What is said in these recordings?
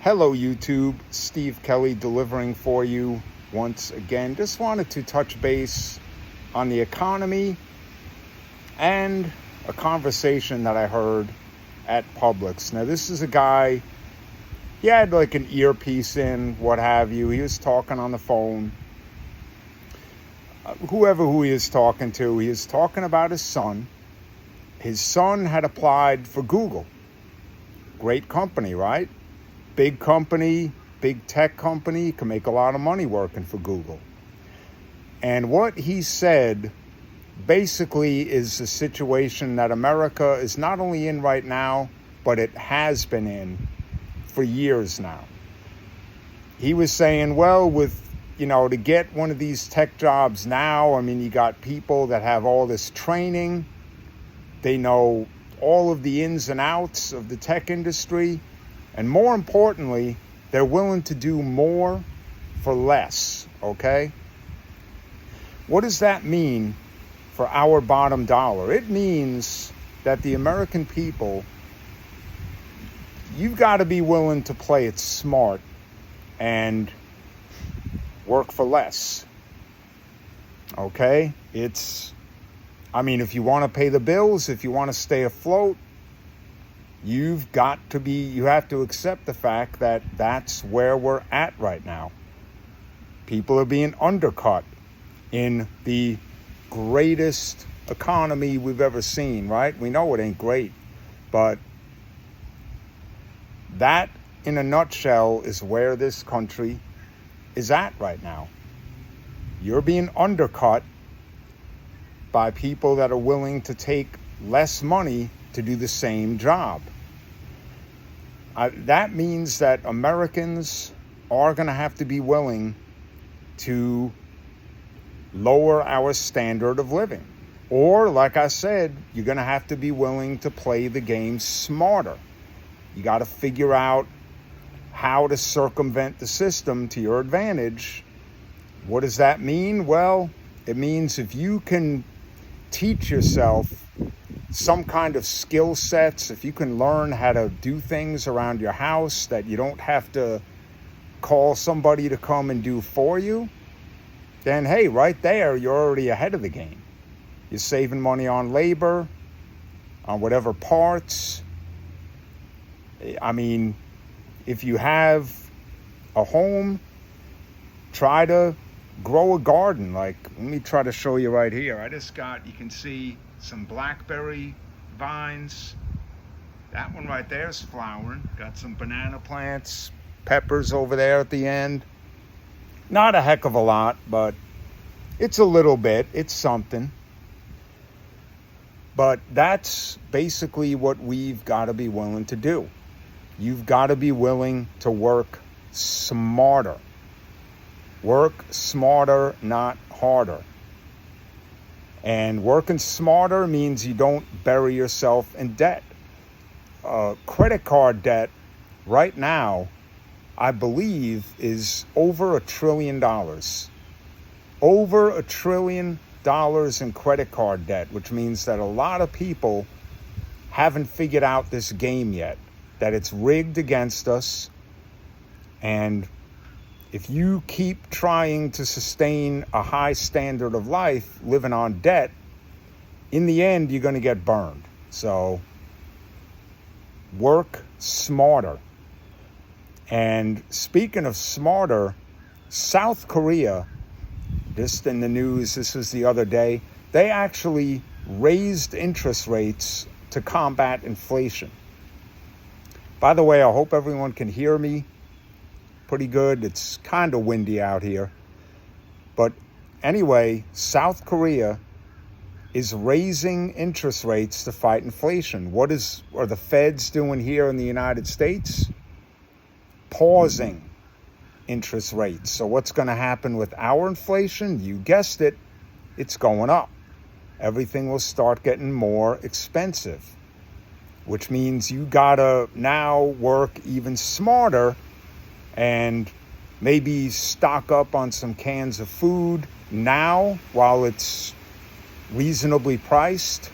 Hello, YouTube. Steve Kelly delivering for you once again. Just wanted to touch base on the economy and a conversation that I heard at Publix. Now, this is a guy, he had like an earpiece in, what have you. He was talking on the phone. Who he is talking to, he is talking about his son. His son had applied for Google. Great company, right? Big company, big tech company, can make a lot of money working for Google. And what he said basically is a situation that America is not only in right now, but it has been in for years now. He was saying, well, to get one of these tech jobs now, I mean, you got people that have all this training. They know all of the ins and outs of the tech industry. And more importantly, they're willing to do more for less, okay? What does that mean for our bottom dollar? It means that the American people, you've got to be willing to play it smart and work for less, okay? If you want to pay the bills, if you want to stay afloat, you have to accept the fact that that's where we're at right now. People are being undercut in the greatest economy we've ever seen, right? We know it ain't great, but that in a nutshell is where this country is at right now. You're being undercut by people that are willing to take less money to do the same job. That means that Americans are going to have to be willing to lower our standard of living. Or, like I said, you're going to have to be willing to play the game smarter. You got to figure out how to circumvent the system to your advantage. What does that mean? Well, it means if you can teach yourself some kind of skill sets, if you can learn how to do things around your house that you don't have to call somebody to come and do for you, then hey, right there, you're already ahead of the game. You're saving money on labor, on whatever parts. If you have a home, try to grow a garden. Let me try to show you right here. You can see some blackberry vines. That one right there is flowering. Got some banana plants, peppers over there at the end. Not a heck of a lot, but it's a little bit. It's something. But that's basically what we've got to be willing to do. You've got to be willing to work smarter. Work smarter, not harder. And working smarter means you don't bury yourself in debt. Credit card debt right now, I believe, is over $1 trillion. Over $1 trillion in credit card debt, which means that a lot of people haven't figured out this game yet, that it's rigged against us. And if you keep trying to sustain a high standard of life living on debt, in the end, you're going to get burned. So work smarter. And speaking of smarter, South Korea, just in the news, this was the other day, they actually raised interest rates to combat inflation. By the way, I hope everyone can hear me pretty good. It's kind of windy out here. But anyway, South Korea is raising interest rates to fight inflation. What are the feds doing here in the United States? Pausing interest rates. So what's going to happen with our inflation? You guessed it, it's going up. Everything will start getting more expensive, which means you gotta now work even smarter and maybe stock up on some cans of food now while it's reasonably priced.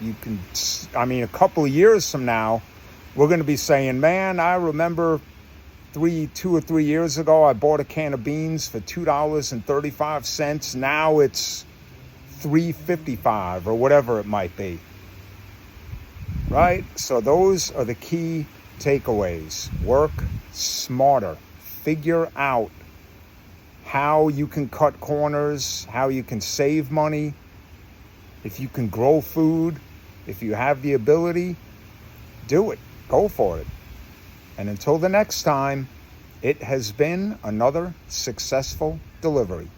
A couple of years from now, we're going to be saying, man, I remember 2 or 3 years ago, I bought a can of beans for $2.35. Now it's $3.55 or whatever it might be. Right? So those are the key takeaways. Work smarter. Figure out how you can cut corners, how you can save money. If you can grow food, if you have the ability, do it. Go for it. And until the next time, it has been another successful delivery.